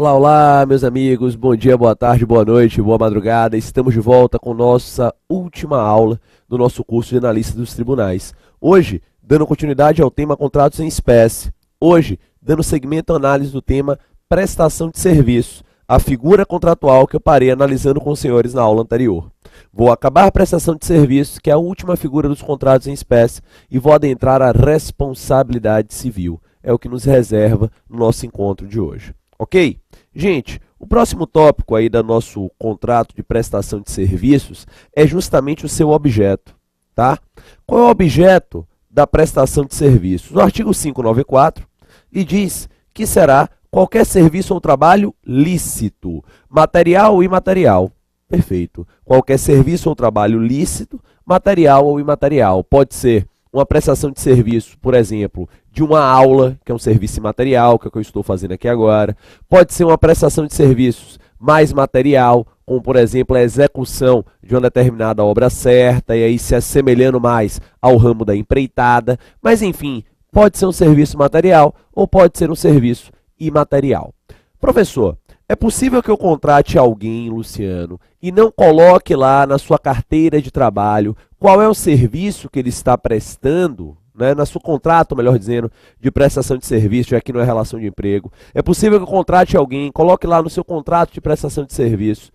Olá, olá, meus amigos, bom dia, boa tarde, boa noite, boa madrugada. Estamos de volta com nossa última aula do nosso curso de analista dos tribunais. Hoje, dando continuidade ao tema contratos em espécie. Hoje, dando seguimento à análise do tema prestação de serviço, a figura contratual que eu parei analisando com os senhores na aula anterior. Vou acabar a prestação de serviço, que é a última figura dos contratos em espécie, e vou adentrar a responsabilidade civil. É o que nos reserva no nosso encontro de hoje. Ok? Gente, o próximo tópico aí do nosso contrato de prestação de serviços é justamente o seu objeto, tá? Qual é o objeto da prestação de serviços? O artigo 594 e diz que será qualquer serviço ou trabalho lícito, material ou imaterial. Perfeito. Qualquer serviço ou trabalho lícito, material ou imaterial. Pode ser uma prestação de serviço, por exemplo, de uma aula, que é um serviço imaterial, que é o que eu estou fazendo aqui agora. Pode ser uma prestação de serviços mais material, como, por exemplo, a execução de uma determinada obra certa, e aí se assemelhando mais ao ramo da empreitada. Mas, enfim, pode ser um serviço material ou pode ser um serviço imaterial. Professor, é possível que eu contrate alguém, Luciano, e não coloque lá na sua carteira de trabalho qual é o serviço que ele está prestando, né, no seu contrato, melhor dizendo, de prestação de serviço, já que não é relação de emprego. É possível que eu contrate alguém, coloque lá no seu contrato de prestação de serviço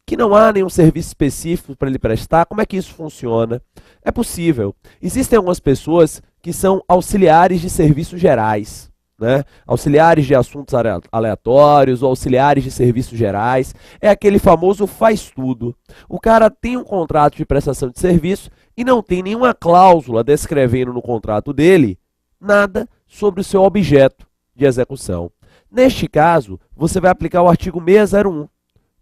que não há nenhum serviço específico para ele prestar. Como é que isso funciona? É possível. Existem algumas pessoas que são auxiliares de serviços gerais, né? Auxiliares de assuntos aleatórios ou auxiliares de serviços gerais. É aquele famoso faz tudo. O cara tem um contrato de prestação de serviço e não tem nenhuma cláusula descrevendo no contrato dele nada sobre o seu objeto de execução. Neste caso, você vai aplicar o artigo 601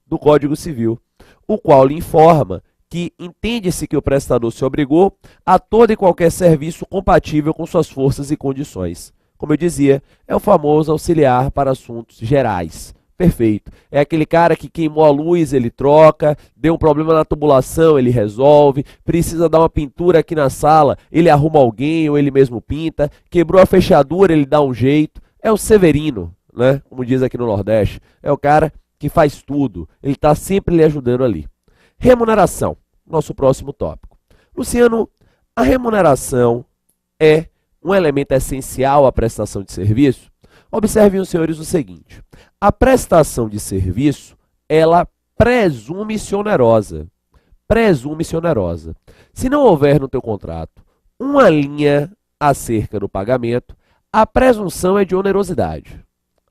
do Código Civil, o qual lhe informa que entende-se que o prestador se obrigou a todo e qualquer serviço compatível com suas forças e condições. Como eu dizia, é o famoso auxiliar para assuntos gerais. Perfeito. É aquele cara que queimou a luz, ele troca, deu um problema na tubulação, ele resolve, precisa dar uma pintura aqui na sala, ele arruma alguém ou ele mesmo pinta, quebrou a fechadura, ele dá um jeito. É o severino, né? Como diz aqui no Nordeste. É o cara que faz tudo, ele está sempre lhe ajudando ali. Remuneração, nosso próximo tópico. Luciano, a remuneração é um elemento essencial à prestação de serviço? Observem os senhores o seguinte: a prestação de serviço, ela presume-se onerosa. Presume-se onerosa. Se não houver no teu contrato uma linha acerca do pagamento, a presunção é de onerosidade.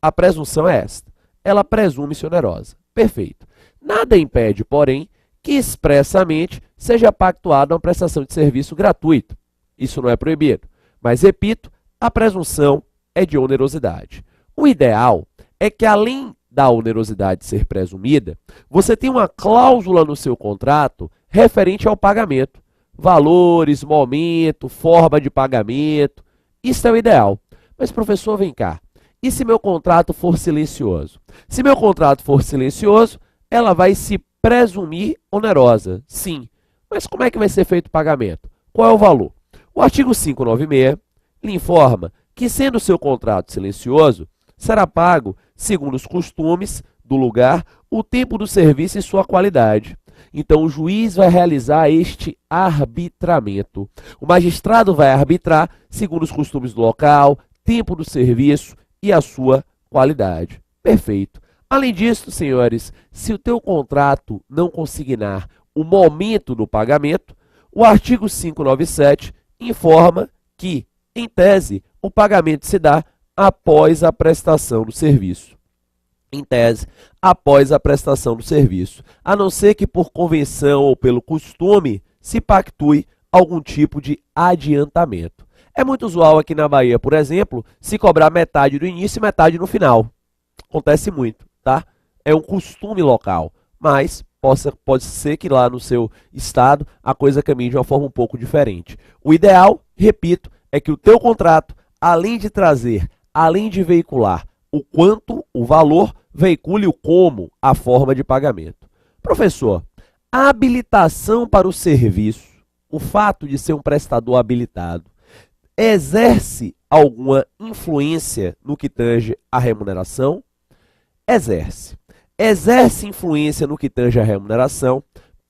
A presunção é esta. Ela presume-se onerosa. Perfeito. Nada impede, porém, que expressamente seja pactuada uma prestação de serviço gratuito. Isso não é proibido. Mas, repito, a presunção é de onerosidade. O ideal é que, além da onerosidade ser presumida, você tenha uma cláusula no seu contrato referente ao pagamento. Valores, momento, forma de pagamento. Isso é o ideal. Mas, professor, vem cá. E se meu contrato for silencioso? Se meu contrato for silencioso, ela vai se presumir onerosa. Sim. Mas como é que vai ser feito o pagamento? Qual é o valor? O artigo 596 lhe informa que, sendo o seu contrato silencioso, será pago, segundo os costumes do lugar, o tempo do serviço e sua qualidade. Então, o juiz vai realizar este arbitramento. O magistrado vai arbitrar, segundo os costumes do local, tempo do serviço e a sua qualidade. Perfeito. Além disso, senhores, se o teu contrato não consignar o momento do pagamento, o artigo 597 informa que, em tese, o pagamento se dá após a prestação do serviço. Em tese, após a prestação do serviço, a não ser que por convenção ou pelo costume se pactue algum tipo de adiantamento. É muito usual aqui na Bahia, por exemplo, se cobrar metade do início e metade no final. Acontece muito, tá? É um costume local, mas pode ser que lá no seu estado a coisa caminhe de uma forma um pouco diferente. O ideal, repito, é que o teu contrato, além de veicular o quanto, o valor, veicule o como, a forma de pagamento. Professor, a habilitação para o serviço, o fato de ser um prestador habilitado, exerce alguma influência no que tange a remuneração? exerce. Exerce influência no que tange a remuneração,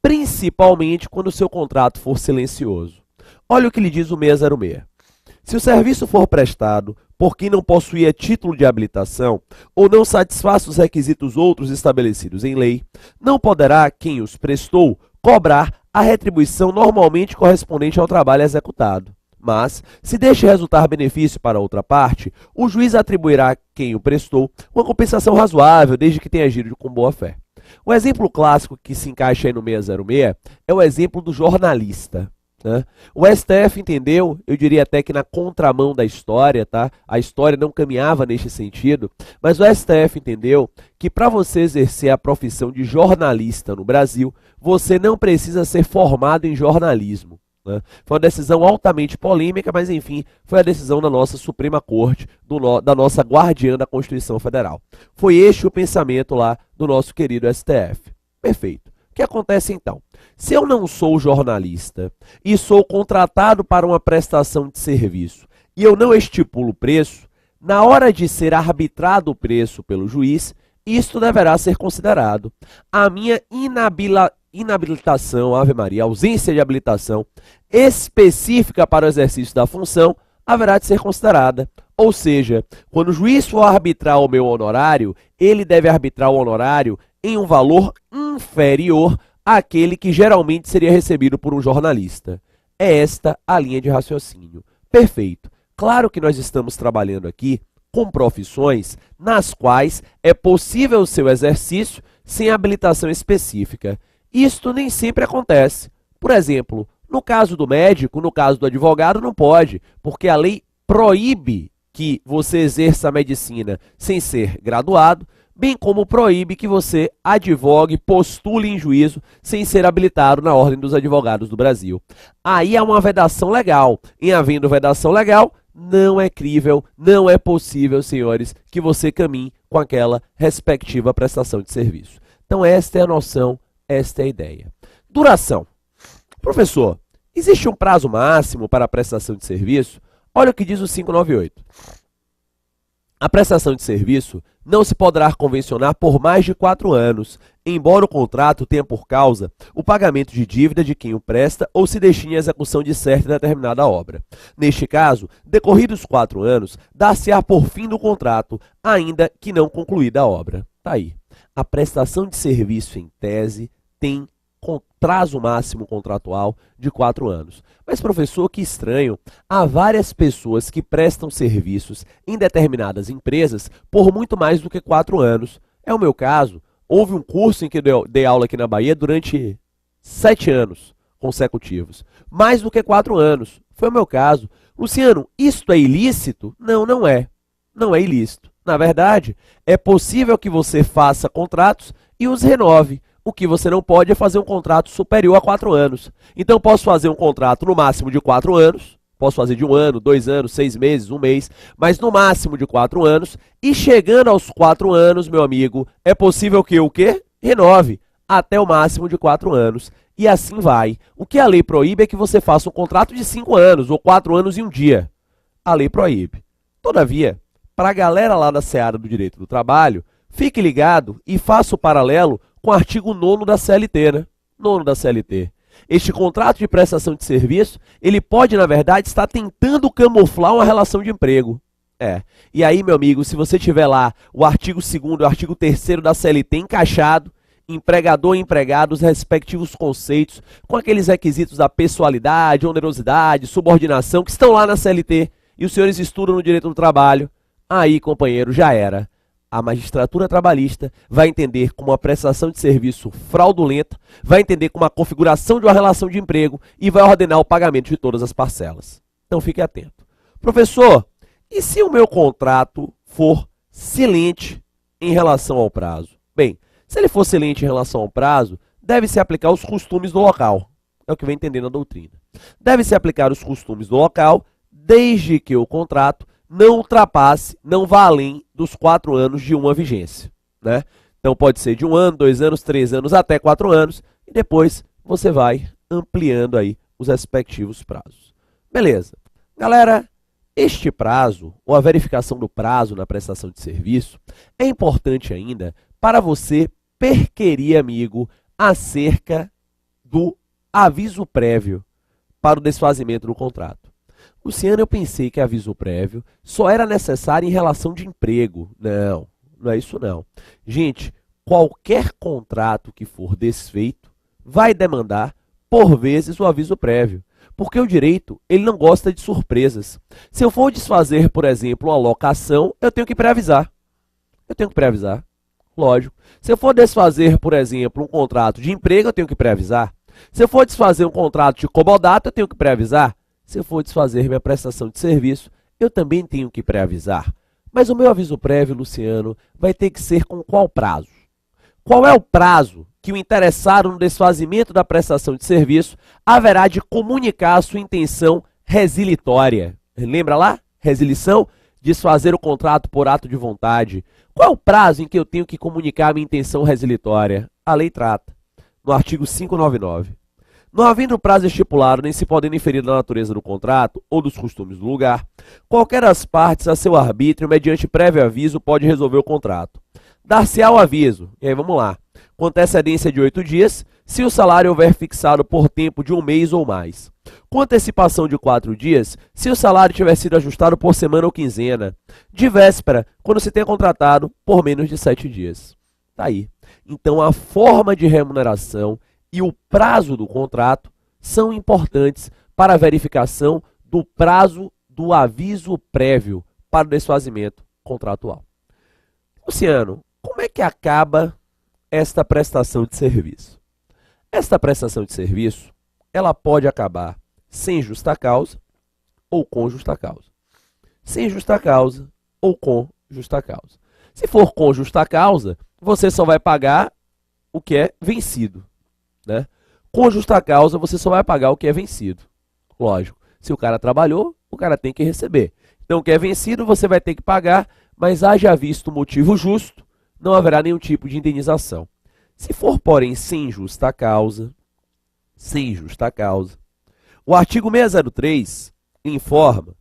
principalmente quando o seu contrato for silencioso. Olha o que lhe diz o 606. Se o serviço for prestado por quem não possuía título de habilitação ou não satisfaça os requisitos outros estabelecidos em lei, não poderá quem os prestou cobrar a retribuição normalmente correspondente ao trabalho executado. Mas, se deste resultar benefício para outra parte, o juiz atribuirá a quem o prestou uma compensação razoável, desde que tenha agido com boa-fé. O exemplo clássico que se encaixa aí no 606 é o exemplo do jornalista. O STF entendeu, eu diria até que na contramão da história, tá? A história não caminhava neste sentido, mas o STF entendeu que para você exercer a profissão de jornalista no Brasil, você não precisa ser formado em jornalismo. Foi uma decisão altamente polêmica, mas enfim, foi a decisão da nossa Suprema Corte, da nossa guardiã da Constituição Federal. Foi este o pensamento lá do nosso querido STF. Perfeito. O que acontece então? Se eu não sou jornalista e sou contratado para uma prestação de serviço e eu não estipulo o preço, na hora de ser arbitrado o preço pelo juiz, isto deverá ser considerado. A minha inabilitação, Ave Maria, ausência de habilitação específica para o exercício da função, haverá de ser considerada. Ou seja, quando o juiz for arbitrar o meu honorário, ele deve arbitrar o honorário em um valor inferior àquele que geralmente seria recebido por um jornalista. É esta a linha de raciocínio. Perfeito. Claro que nós estamos trabalhando aqui com profissões nas quais é possível o seu exercício sem habilitação específica. Isto nem sempre acontece. Por exemplo, no caso do médico, no caso do advogado, não pode, porque a lei proíbe que você exerça a medicina sem ser graduado, bem como proíbe que você advogue, postule em juízo sem ser habilitado na Ordem dos Advogados do Brasil. Aí há uma vedação legal. Em havendo vedação legal, não é crível, não é possível, senhores, que você caminhe com aquela respectiva prestação de serviço. Então esta é a noção, esta é a ideia. Duração. Professor, existe um prazo máximo para a prestação de serviço? Olha o que diz o 598. A prestação de serviço não se poderá convencionar por mais de 4 anos, embora o contrato tenha por causa o pagamento de dívida de quem o presta ou se destine à execução de certa e determinada obra. Neste caso, decorridos 4 anos, dá-se-á por fim do contrato, ainda que não concluída a obra. Tá aí. A prestação de serviço, em tese, tem prazo máximo contratual de 4 anos. Mas, professor, que estranho, há várias pessoas que prestam serviços em determinadas empresas por muito mais do que 4 anos. É o meu caso. Houve um curso em que eu dei aula aqui na Bahia durante 7 anos consecutivos. Mais do que 4 anos. Foi o meu caso. Luciano, isto é ilícito? Não, não é. Não é ilícito. Na verdade, é possível que você faça contratos e os renove. O que você não pode é fazer um contrato superior a 4 anos. Então, posso fazer um contrato no máximo de 4 anos, posso fazer de 1 ano, 2 anos, 6 meses, 1 mês, mas no máximo de 4 anos, e chegando aos 4 anos, meu amigo, é possível que o quê? Renove até o máximo de 4 anos. E assim vai. O que a lei proíbe é que você faça um contrato de 5 anos ou 4 anos e 1 dia. A lei proíbe. Todavia, para a galera lá da seara do direito do trabalho, fique ligado e faça o paralelo com o artigo 9º da CLT, né? 9º da CLT. Este contrato de prestação de serviço, ele pode, na verdade, estar tentando camuflar uma relação de emprego. E aí, meu amigo, se você tiver lá o artigo 2º e o artigo 3º da CLT encaixado, empregador e empregado, os respectivos conceitos, com aqueles requisitos da pessoalidade, onerosidade, subordinação, que estão lá na CLT, e os senhores estudam no direito do trabalho, aí, companheiro, já era. A magistratura trabalhista vai entender como uma prestação de serviço fraudulenta, vai entender como uma configuração de uma relação de emprego e vai ordenar o pagamento de todas as parcelas. Então fique atento. Professor, e se o meu contrato for silente em relação ao prazo? Bem, se ele for silente em relação ao prazo, deve-se aplicar os costumes do local. É o que vem entendendo a doutrina. Deve-se aplicar os costumes do local, desde que o contrato não ultrapasse, não vá além dos 4 anos de uma vigência, né? Então pode ser de 1 ano, 2 anos, 3 anos, até 4 anos, e depois você vai ampliando aí os respectivos prazos. Beleza. Galera, Este prazo, ou a verificação do prazo na prestação de serviço, é importante ainda para você perquirir, amigo, acerca do aviso prévio para o desfazimento do contrato. Luciano, eu pensei que aviso prévio só era necessário em relação de emprego. Não, não é isso não. Gente, qualquer contrato que for desfeito vai demandar, por vezes, o aviso prévio. Porque o direito, ele não gosta de surpresas. Se eu for desfazer, por exemplo, uma locação, eu tenho que preavisar. Eu tenho que preavisar, lógico. Se eu for desfazer, por exemplo, um contrato de emprego, eu tenho que preavisar. Se eu for desfazer um contrato de comodato, eu tenho que preavisar. Se eu for desfazer minha prestação de serviço, eu também tenho que preavisar. Mas o meu aviso prévio, Luciano, vai ter que ser com qual prazo? Qual é o prazo que o interessado no desfazimento da prestação de serviço haverá de comunicar a sua intenção resilitória? Lembra lá? Resilição? Desfazer o contrato por ato de vontade. Qual é o prazo em que eu tenho que comunicar a minha intenção resilitória? A lei trata, no artigo 599. Não havendo prazo estipulado, nem se podendo inferir da natureza do contrato ou dos costumes do lugar, qualquer das partes, a seu arbítrio, mediante prévio aviso, pode resolver o contrato. Dar-se-á o aviso, e aí vamos lá, com antecedência de 8 dias, se o salário houver fixado por tempo de 1 mês ou mais. Com antecipação de 4 dias, se o salário tiver sido ajustado por semana ou quinzena. De véspera, quando se tenha contratado por menos de 7 dias. Tá aí. Então, a forma de remuneração e o prazo do contrato são importantes para a verificação do prazo do aviso prévio para o desfazimento contratual. Luciano, como é que acaba esta prestação de serviço? Esta prestação de serviço, ela pode acabar sem justa causa ou com justa causa. Sem justa causa ou com justa causa. Se for com justa causa, você só vai pagar o que é vencido, né? Com justa causa, você só vai pagar o que é vencido. Lógico, se o cara trabalhou, o cara tem que receber. Então, o que é vencido, você vai ter que pagar, mas haja visto motivo justo, não haverá nenhum tipo de indenização. Se for, porém, sem justa causa, o artigo 603 informa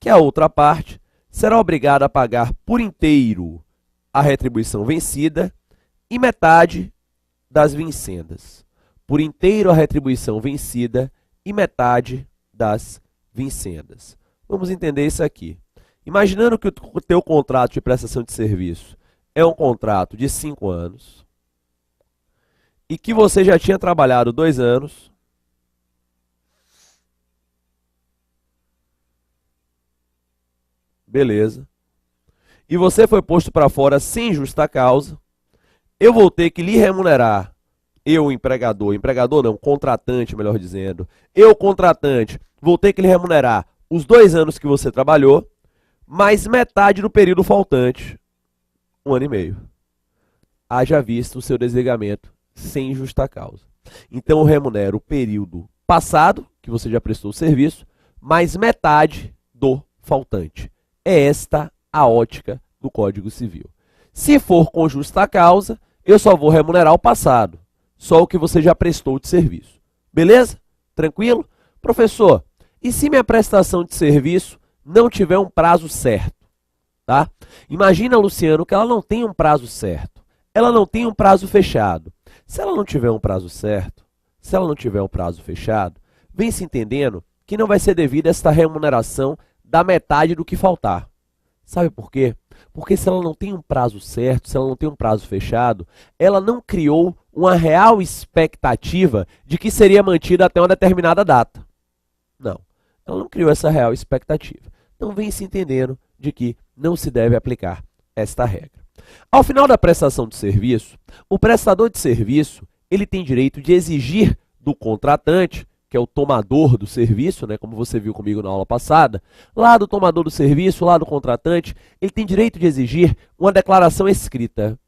que a outra parte será obrigada a pagar por inteiro a retribuição vencida e metade das vincendas. Por inteiro a retribuição vencida e metade das vincendas. Vamos entender isso aqui. Imaginando que o teu contrato de prestação de serviço é um contrato de 5 anos e que você já tinha trabalhado 2 anos, beleza, e você foi posto para fora sem justa causa, eu vou ter que lhe remunerar, eu empregador não, contratante, melhor dizendo, eu contratante, vou ter que lhe remunerar os 2 anos que você trabalhou, mais metade do período faltante, 1 ano e meio. Haja visto o seu desligamento sem justa causa. Então, eu remunero o período passado, que você já prestou o serviço, mais metade do faltante. É esta a ótica do Código Civil. Se for com justa causa, eu só vou remunerar o passado, só o que você já prestou de serviço. Beleza? Tranquilo? Professor, e se minha prestação de serviço não tiver um prazo certo? Tá? Imagina, Luciano, que ela não tem um prazo certo. Ela não tem um prazo fechado. Se ela não tiver um prazo certo, se ela não tiver um prazo fechado, vem se entendendo que não vai ser devida esta remuneração da metade do que faltar. Sabe por quê? Porque se ela não tem um prazo certo, se ela não tem um prazo fechado, ela não criou uma real expectativa de que seria mantida até uma determinada data. Não, ela não criou essa real expectativa. Então vem se entendendo de que não se deve aplicar esta regra. Ao final da prestação de serviço, o prestador de serviço ele tem direito de exigir do contratante, que é o tomador do serviço, né, como você viu comigo na aula passada, lá do tomador do serviço, lá do contratante, ele tem direito de exigir uma declaração escrita.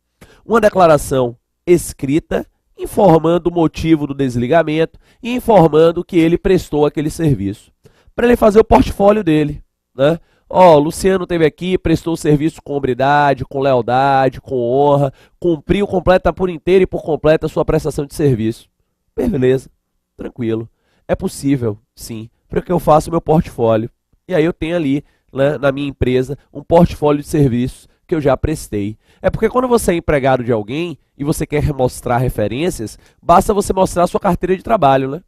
Uma declaração escrita informando o motivo do desligamento e informando que ele prestou aquele serviço. Para ele fazer o portfólio dele, né? Ó, Luciano esteve aqui, prestou o serviço com hombridade, com lealdade, com honra, cumpriu completa por inteiro e por completa a sua prestação de serviço. Beleza, tranquilo. É possível, sim, para que eu faça o meu portfólio. E aí eu tenho ali né, na minha empresa um portfólio de serviços que eu já prestei. É porque quando você é empregado de alguém e você quer mostrar referências, basta você mostrar a sua carteira de trabalho, né?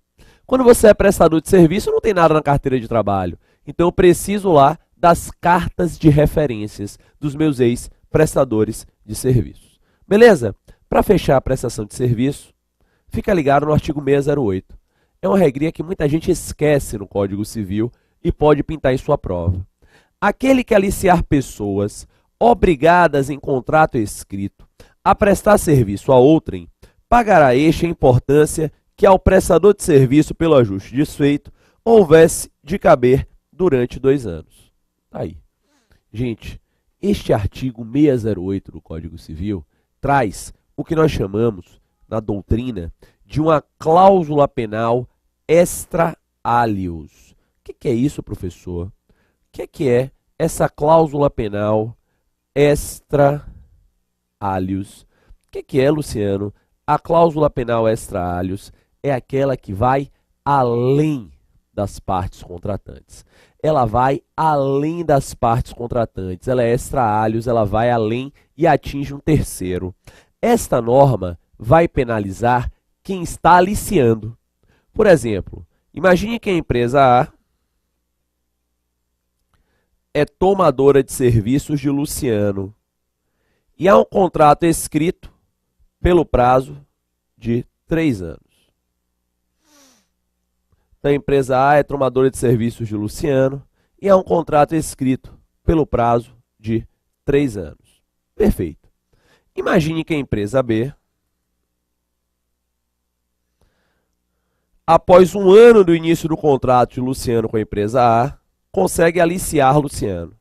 Quando você é prestador de serviço, não tem nada na carteira de trabalho. Então eu preciso lá das cartas de referências dos meus ex-prestadores de serviços. Beleza? Para fechar a prestação de serviço, fica ligado no artigo 608. É uma regrinha que muita gente esquece no Código Civil e pode pintar em sua prova. Aquele que aliciar pessoas obrigadas em contrato escrito a prestar serviço a outrem, pagará este a importância que ao prestador de serviço pelo ajuste desfeito houvesse de caber durante 2 anos. Tá aí. Gente, este artigo 608 do Código Civil traz o que nós chamamos, na doutrina, de uma cláusula penal extra alios. O que é isso, professor? O que é essa cláusula penal extra alios? O que é, Luciano? A cláusula penal extra alios é aquela que vai além das partes contratantes. Ela vai além das partes contratantes. Ela é extra alios, ela vai além e atinge um terceiro. Esta norma vai penalizar quem está aliciando. Por exemplo, imagine que a empresa A é tomadora de serviços de Luciano e há um contrato escrito pelo prazo de 3 anos. Então, a empresa A é tomadora de serviços de Luciano e há um contrato escrito pelo prazo de 3 anos. Perfeito. Imagine que a empresa B, após 1 ano do início do contrato de Luciano com a empresa A, consegue aliciar Luciano.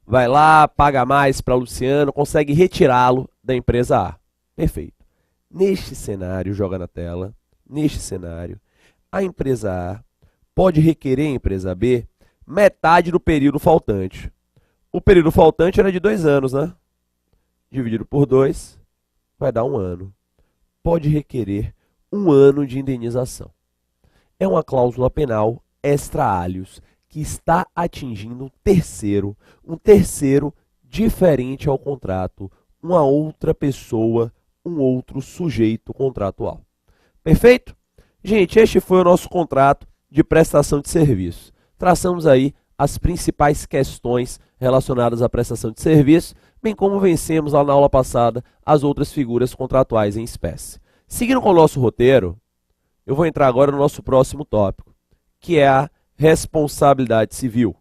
Vai lá, paga mais para Luciano, consegue retirá-lo da empresa A. Perfeito. Neste cenário, joga na tela, neste cenário, a empresa A pode requerer a empresa B metade do período faltante. O período faltante era de 2 anos, né? Dividido por 2, vai dar 1 ano. Pode requerer 1 ano de indenização. É uma cláusula penal extra alios, que está atingindo um terceiro diferente ao contrato, uma outra pessoa, um outro sujeito contratual. Perfeito? Gente, este foi o nosso contrato de prestação de serviço. Traçamos aí as principais questões relacionadas à prestação de serviço, bem como vencemos lá na aula passada as outras figuras contratuais em espécie. Seguindo com o nosso roteiro, eu vou entrar agora no nosso próximo tópico, que é a responsabilidade civil.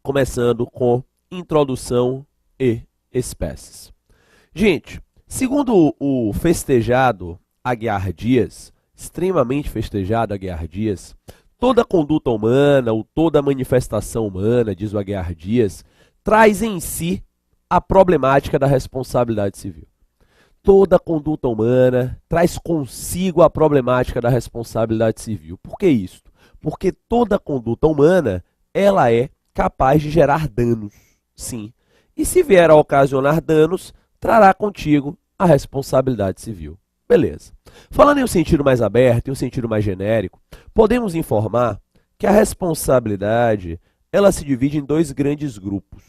Começando com introdução e espécies. Gente, segundo o festejado Aguiar Dias, extremamente festejado Aguiar Dias, toda conduta humana ou toda manifestação humana, diz o Aguiar Dias, traz em si a problemática da responsabilidade civil. Toda conduta humana traz consigo a problemática da responsabilidade civil. Por que isso? Porque toda conduta humana, ela é capaz de gerar danos, sim. E se vier a ocasionar danos, trará contigo a responsabilidade civil. Beleza. Falando em um sentido mais aberto, em um sentido mais genérico, podemos informar que a responsabilidade, ela se divide em 2 grandes grupos.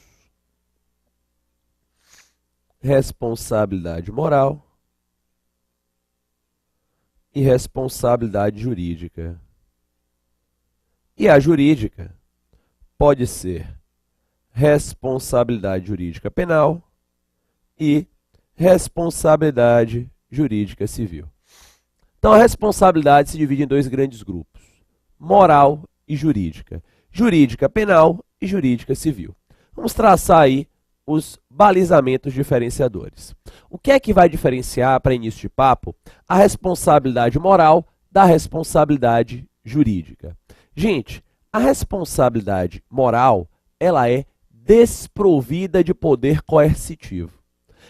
Responsabilidade moral e responsabilidade jurídica. E a jurídica pode ser responsabilidade jurídica penal e responsabilidade jurídica civil. Então, a responsabilidade se divide em 2 grandes grupos, moral e jurídica. Jurídica penal e jurídica civil. Vamos traçar aí os balizamentos diferenciadores. O que é que vai diferenciar, para início de papo, a responsabilidade moral da responsabilidade jurídica? Gente, a responsabilidade moral, ela é desprovida de poder coercitivo.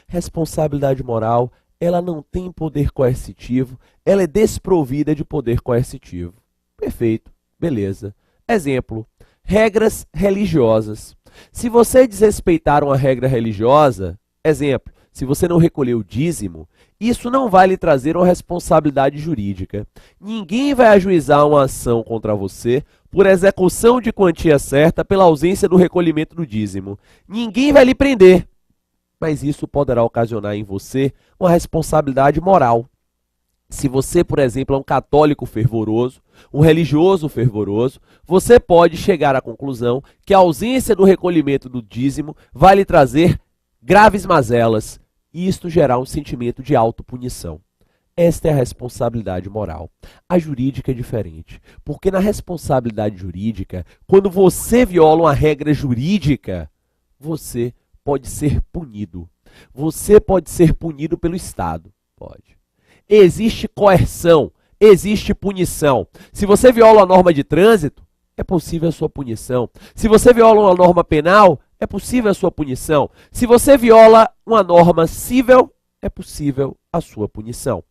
Responsabilidade moral, ela não tem poder coercitivo, ela é desprovida de poder coercitivo. Perfeito, beleza. Exemplo, regras religiosas. Se você desrespeitar uma regra religiosa, exemplo, se você não recolher o dízimo, isso não vai lhe trazer uma responsabilidade jurídica. Ninguém vai ajuizar uma ação contra você por execução de quantia certa pela ausência do recolhimento do dízimo. Ninguém vai lhe prender, mas isso poderá ocasionar em você uma responsabilidade moral. Se você, por exemplo, é um católico fervoroso, um religioso fervoroso, você pode chegar à conclusão que a ausência do recolhimento do dízimo vai lhe trazer graves mazelas e isto gerar um sentimento de autopunição. Esta é a responsabilidade moral. A jurídica é diferente, porque na responsabilidade jurídica, quando você viola uma regra jurídica, você pode ser punido. Você pode ser punido pelo Estado. Pode. Existe coerção, existe punição. Se você viola a norma de trânsito, é possível a sua punição. Se você viola uma norma penal, é possível a sua punição. Se você viola uma norma civil, é possível a sua punição.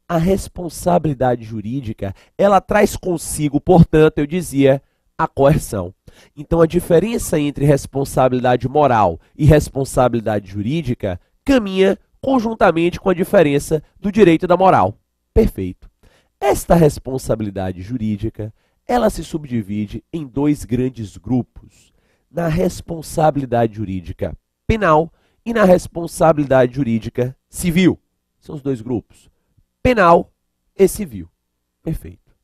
A responsabilidade jurídica, ela traz consigo, portanto, eu dizia, a coerção. Então, a diferença entre responsabilidade moral e responsabilidade jurídica caminha conjuntamente com a diferença do direito e da moral. Perfeito. Esta responsabilidade jurídica, ela se subdivide em dois grandes grupos, na responsabilidade jurídica penal e na responsabilidade jurídica civil. São os dois grupos, penal e civil. Perfeito.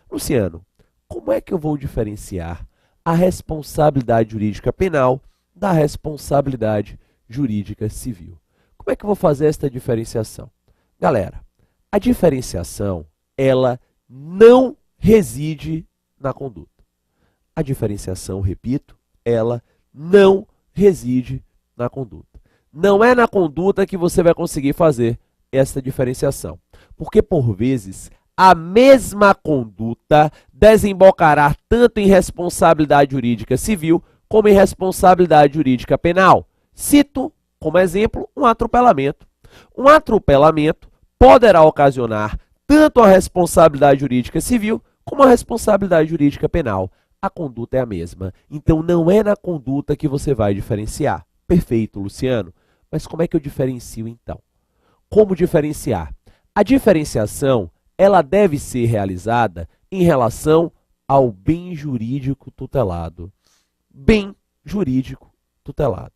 Luciano, como é que eu vou diferenciar a responsabilidade jurídica penal da responsabilidade jurídica civil? Como é que eu vou fazer esta diferenciação? Galera, a diferenciação, ela não reside na conduta. A diferenciação, repito, ela não reside na conduta. Não é na conduta que você vai conseguir fazer esta diferenciação. Porque, por vezes, a mesma conduta desembocará tanto em responsabilidade jurídica civil como em responsabilidade jurídica penal. Cito, como exemplo, um atropelamento. Um atropelamento poderá ocasionar tanto a responsabilidade jurídica civil como a responsabilidade jurídica penal. A conduta é a mesma. Então, não é na conduta que você vai diferenciar. Perfeito, Luciano. Mas como é que eu diferencio, então? Como diferenciar? A diferenciação, ela deve ser realizada em relação ao bem jurídico tutelado. Bem jurídico tutelado.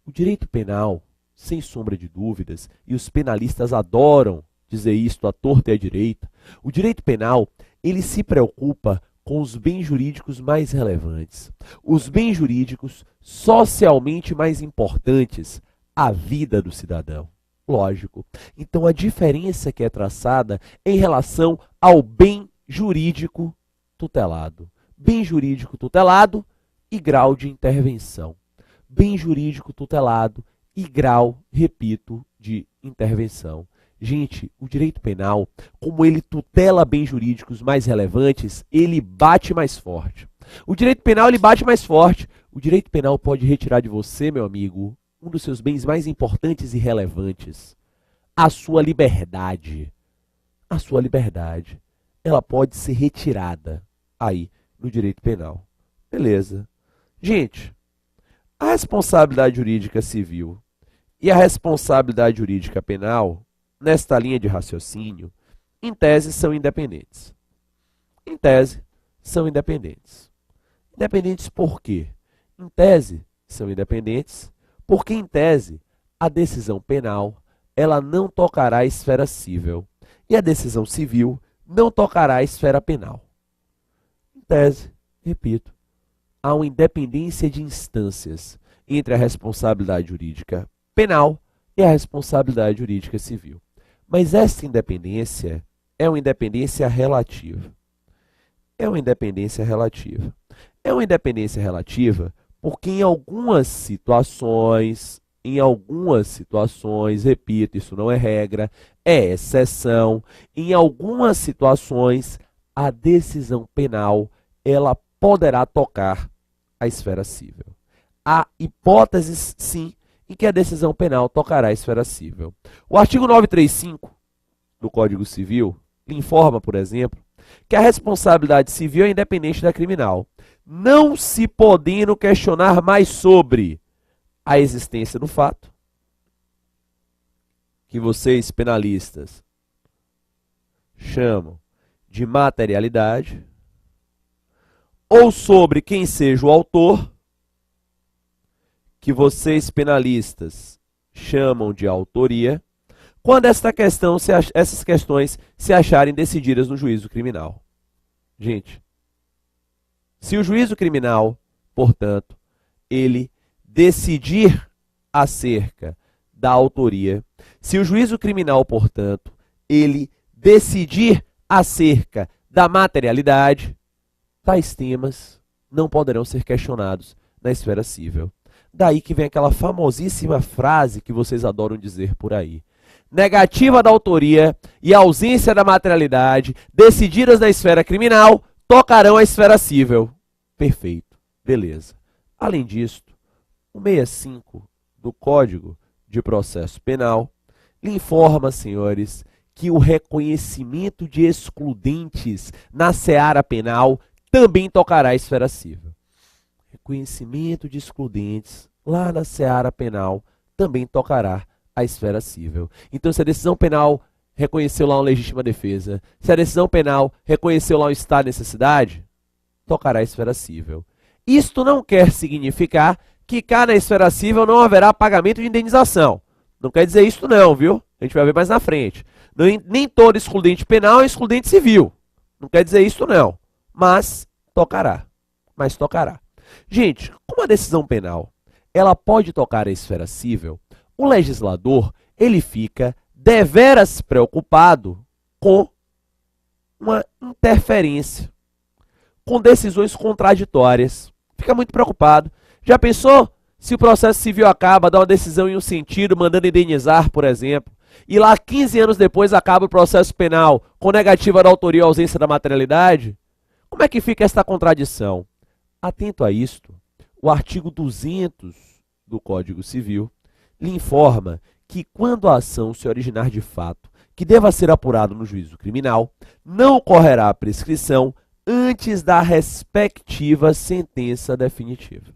O direito penal, sem sombra de dúvidas, e os penalistas adoram dizer isto à torta e à direita, o direito penal, ele se preocupa com os bens jurídicos mais relevantes, os bens jurídicos socialmente mais importantes, a vida do cidadão. Lógico. Então, a diferença que é traçada em relação ao bem jurídico tutelado. Bem jurídico tutelado e grau de intervenção. Bem jurídico tutelado e grau, repito, de intervenção. Gente, o direito penal, como ele tutela bens jurídicos mais relevantes, ele bate mais forte. O direito penal, ele bate mais forte. O direito penal pode retirar de você, meu amigo, um dos seus bens mais importantes e relevantes, a sua liberdade. A sua liberdade, ela pode ser retirada aí no direito penal. Beleza. Gente, a responsabilidade jurídica civil e a responsabilidade jurídica penal, nesta linha de raciocínio, em tese são independentes. Em tese, são independentes. Independentes por quê? Em tese, são independentes porque, em tese, a decisão penal, ela não tocará a esfera civil e a decisão civil não tocará a esfera penal. Em tese, repito, há uma independência de instâncias entre a responsabilidade jurídica penal e a responsabilidade jurídica civil. Mas esta independência é uma independência relativa. É uma independência relativa. É uma independência relativa porque em algumas situações, repito, isso não é regra, é exceção, em algumas situações a decisão penal, ela poderá tocar a esfera civil. Há hipóteses, sim, em que a decisão penal tocará a esfera civil. O artigo 935 do Código Civil lhe informa, por exemplo, que a responsabilidade civil é independente da criminal, não se podendo questionar mais sobre a existência do fato, que vocês penalistas chamam de materialidade, ou sobre quem seja o autor, que vocês penalistas chamam de autoria, quando essas questões se acharem decididas no juízo criminal. Gente, se o juízo criminal, portanto, ele decidir acerca da autoria, se o juízo criminal, portanto, ele decidir acerca da materialidade, tais temas não poderão ser questionados na esfera civil. Daí que vem aquela famosíssima frase que vocês adoram dizer por aí. Negativa da autoria e ausência da materialidade, decididas na esfera criminal, tocarão a esfera civil. Perfeito, beleza. Além disto, o 65 do Código de Processo Penal lhe informa, senhores, que o reconhecimento de excludentes na seara penal também tocará a esfera civil. Reconhecimento de excludentes lá na seara penal também tocará a esfera civil. Então, se a decisão penal reconheceu lá uma legítima defesa, se a decisão penal reconheceu lá um estado de necessidade, tocará a esfera civil. Isto não quer significar que cá na esfera civil não haverá pagamento de indenização. Não quer dizer isso não, viu? A gente vai ver mais na frente. Nem todo excludente penal é excludente civil. Não quer dizer isso não. Mas tocará. Gente, como a decisão penal ela pode tocar a esfera civil, o legislador ele fica deveras preocupado com uma interferência, com decisões contraditórias. Fica muito preocupado. Já pensou se o processo civil acaba, dá uma decisão em um sentido, mandando indenizar, por exemplo, e lá 15 anos depois acaba o processo penal com negativa da autoria ou ausência da materialidade? Como é que fica esta contradição? Atento a isto, o artigo 200 do Código Civil lhe informa que quando a ação se originar de fato que deva ser apurado no juízo criminal, não ocorrerá a prescrição antes da respectiva sentença definitiva.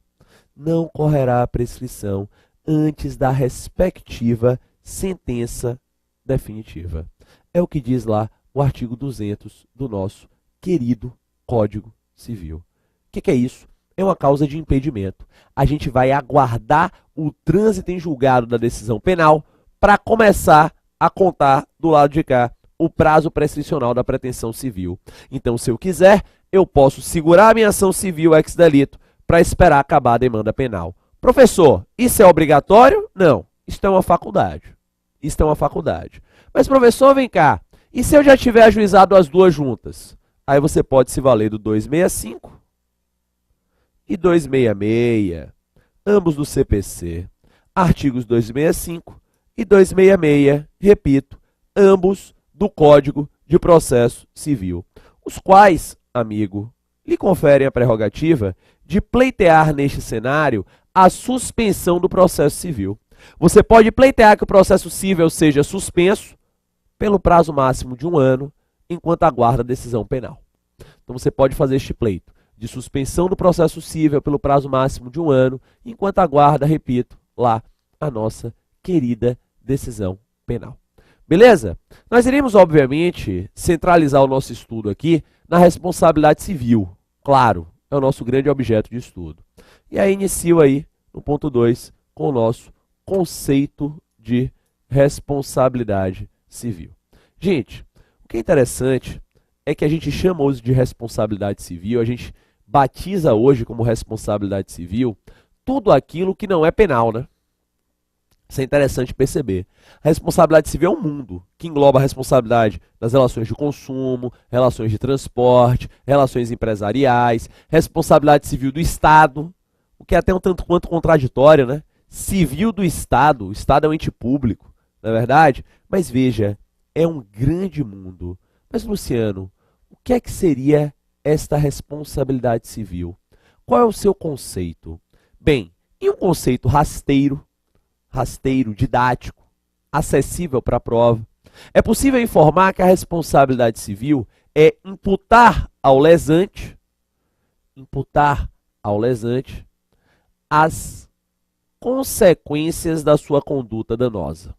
Não ocorrerá a prescrição antes da respectiva sentença definitiva. É o que diz lá o artigo 200 do nosso querido Código Civil. O que é isso? É uma causa de impedimento. A gente vai aguardar o trânsito em julgado da decisão penal para começar a contar do lado de cá o prazo prescricional da pretensão civil. Então, se eu quiser, eu posso segurar a minha ação civil ex delito para esperar acabar a demanda penal. Professor, isso é obrigatório? Não. Isto é uma faculdade. Isto é uma faculdade. Mas, professor, vem cá. E se eu já tiver ajuizado as duas juntas? Aí você pode se valer do 265 e 266, ambos do CPC. Artigos 265 e 266, repito, ambos do Código de Processo Civil, os quais, amigo, lhe conferem a prerrogativa de pleitear neste cenário a suspensão do processo civil. Você pode pleitear que o processo civil seja suspenso pelo prazo máximo de 1 ano, enquanto aguarda a decisão penal. Então você pode fazer este pleito de suspensão do processo civil pelo prazo máximo de 1 ano, enquanto aguarda, repito, lá a nossa querida decisão penal. Beleza? Nós iremos, obviamente, centralizar o nosso estudo aqui na responsabilidade civil. Claro, é o nosso grande objeto de estudo. E aí inicio aí, no ponto 2, com o nosso conceito de responsabilidade civil. Gente, o que é interessante é que a gente chama hoje de responsabilidade civil, a gente batiza hoje como responsabilidade civil tudo aquilo que não é penal, né? Isso é interessante perceber. A responsabilidade civil é um mundo que engloba a responsabilidade das relações de consumo, relações de transporte, relações empresariais, responsabilidade civil do Estado, o que é até um tanto quanto contraditório, né? Civil do Estado, o Estado é um ente público, não é verdade? Mas veja, é um grande mundo. Mas, Luciano, o que é que seria esta responsabilidade civil? Qual é o seu conceito? Bem, em um conceito rasteiro, didático, acessível para a prova, é possível informar que a responsabilidade civil é imputar ao lesante as consequências da sua conduta danosa.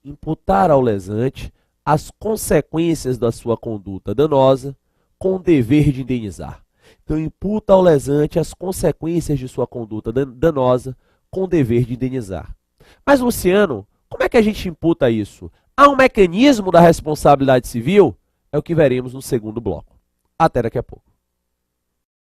imputar ao lesante as consequências da sua conduta danosa com o dever de indenizar. Então, imputa ao lesante as consequências de sua conduta danosa com o dever de indenizar. Mas, Luciano, como é que a gente imputa isso? Há um mecanismo da responsabilidade civil? É o que veremos no segundo bloco. Até daqui a pouco.